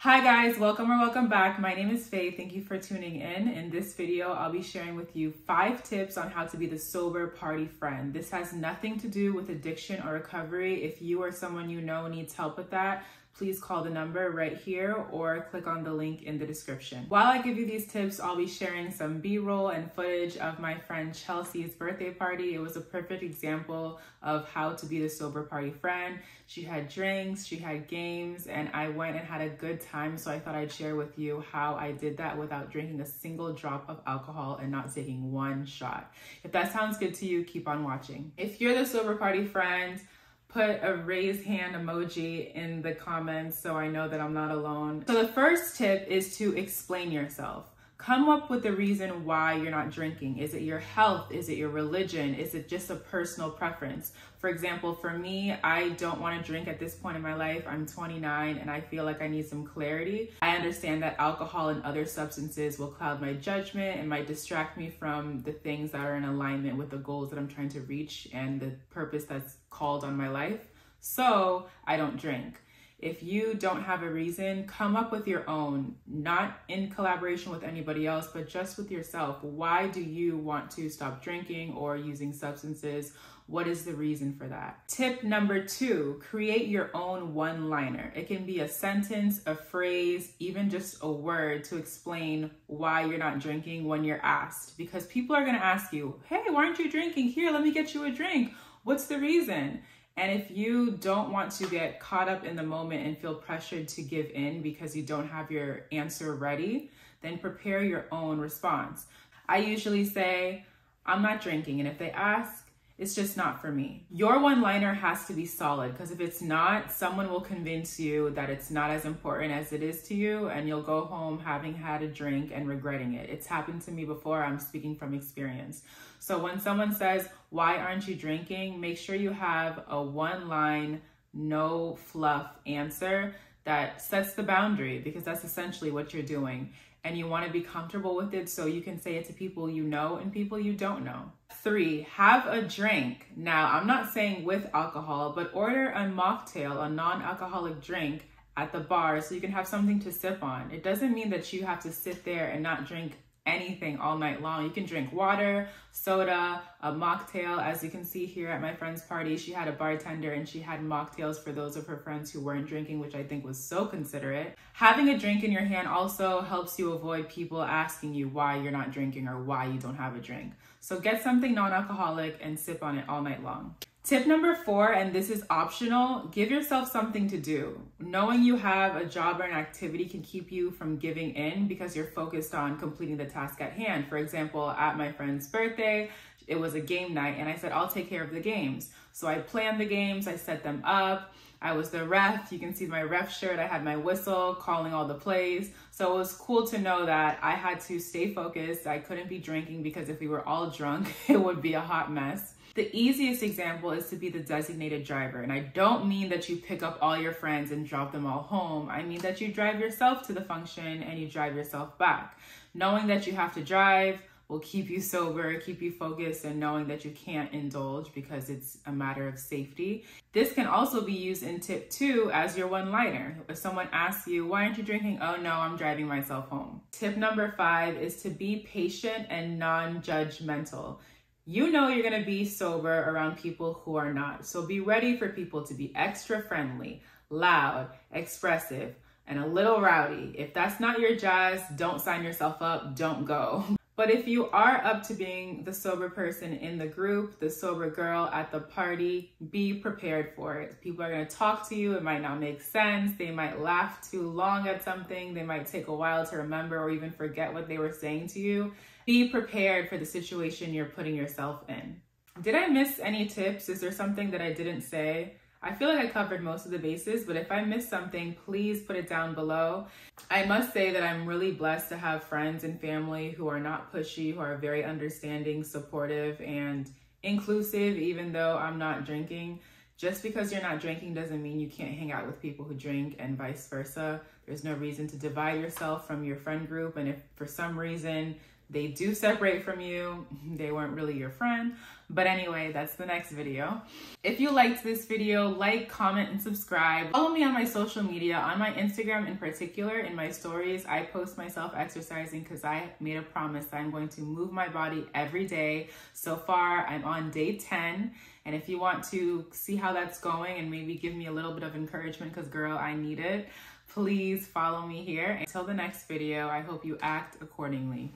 Hi guys, welcome or welcome back. My name is Faye. Thank you for tuning in. In this video, I'll be sharing with you 5 tips on how to be the sober party friend. This has nothing to do with addiction or recovery. If you or someone you know needs help with that, please call the number right here or click on the link in the description. While I give you these tips, I'll be sharing some B-roll and footage of my friend Chelsea's birthday party. It was a perfect example of how to be the sober party friend. She had drinks, she had games, and I went and had a good time, so I thought I'd share with you how I did that without drinking a single drop of alcohol and not taking one shot. If that sounds good to you, keep on watching. If you're the sober party friend, put a raised hand emoji in the comments so I know that I'm not alone. So the first tip is to explain yourself. Come up with the reason why you're not drinking. Is it your health? Is it your religion? Is it just a personal preference? For example, for me, I don't want to drink at this point in my life. I'm 29 and I feel like I need some clarity. I understand that alcohol and other substances will cloud my judgment and might distract me from the things that are in alignment with the goals that I'm trying to reach and the purpose that's called on my life. So I don't drink. If you don't have a reason, come up with your own, not in collaboration with anybody else, but just with yourself. Why do you want to stop drinking or using substances? What is the reason for that? Tip number 2, create your own one-liner. It can be a sentence, a phrase, even just a word to explain why you're not drinking when you're asked. Because people are gonna ask you, hey, why aren't you drinking? Here, let me get you a drink. What's the reason? And if you don't want to get caught up in the moment and feel pressured to give in because you don't have your answer ready, then prepare your own response. I usually say, I'm not drinking. And if they ask, it's just not for me. Your one-liner has to be solid because if it's not, someone will convince you that it's not as important as it is to you and you'll go home having had a drink and regretting it. It's happened to me before. I'm speaking from experience. So when someone says, why aren't you drinking? Make sure you have a one-line, no fluff answer that sets the boundary because that's essentially what you're doing. And you want to be comfortable with it so you can say it to people you know and people you don't know. 3, have a drink. Now, I'm not saying with alcohol, but order a mocktail, a non-alcoholic drink at the bar so you can have something to sip on. It doesn't mean that you have to sit there and not drink anything all night long. You can drink water, soda, a mocktail. As you can see here at my friend's party, she had a bartender and she had mocktails for those of her friends who weren't drinking, which I think was so considerate. Having a drink in your hand also helps you avoid people asking you why you're not drinking or why you don't have a drink. So get something non-alcoholic and sip on it all night long. Tip number 4, and this is optional, give yourself something to do. Knowing you have a job or an activity can keep you from giving in because you're focused on completing the task at hand. For example, at my friend's birthday, it was a game night and I said, I'll take care of the games. So I planned the games, I set them up. I was the ref. You can see my ref shirt. I had my whistle calling all the plays. So it was cool to know that I had to stay focused. I couldn't be drinking because if we were all drunk, it would be a hot mess. The easiest example is to be the designated driver. And I don't mean that you pick up all your friends and drop them all home. I mean that you drive yourself to the function and you drive yourself back. Knowing that you have to drive will keep you sober, keep you focused, and knowing that you can't indulge because it's a matter of safety. This can also be used in tip 2 as your one-liner. If someone asks you, why aren't you drinking? Oh no, I'm driving myself home. Tip number 5 is to be patient and non-judgmental. You know you're gonna be sober around people who are not. So be ready for people to be extra friendly, loud, expressive, and a little rowdy. If that's not your jazz, don't sign yourself up, don't go. But if you are up to being the sober person in the group, the sober girl at the party, be prepared for it. People are gonna talk to you, it might not make sense, they might laugh too long at something, they might take a while to remember or even forget what they were saying to you. Be prepared for the situation you're putting yourself in. Did I miss any tips? Is there something that I didn't say? I feel like I covered most of the bases, but if I missed something, please put it down below. I must say that I'm really blessed to have friends and family who are not pushy, who are very understanding, supportive, and inclusive, even though I'm not drinking. Just because you're not drinking doesn't mean you can't hang out with people who drink and vice versa. There's no reason to divide yourself from your friend group, and if for some reason They do separate from you. They weren't really your friend. But anyway, that's the next video. If you liked this video, like, comment, and subscribe. Follow me on my social media. On my Instagram in particular, in my stories, I post myself exercising because I made a promise that I'm going to move my body every day. So far, I'm on day 10. And if you want to see how that's going and maybe give me a little bit of encouragement, because girl, I need it, please follow me here. Until the next video, I hope you act accordingly.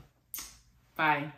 Bye.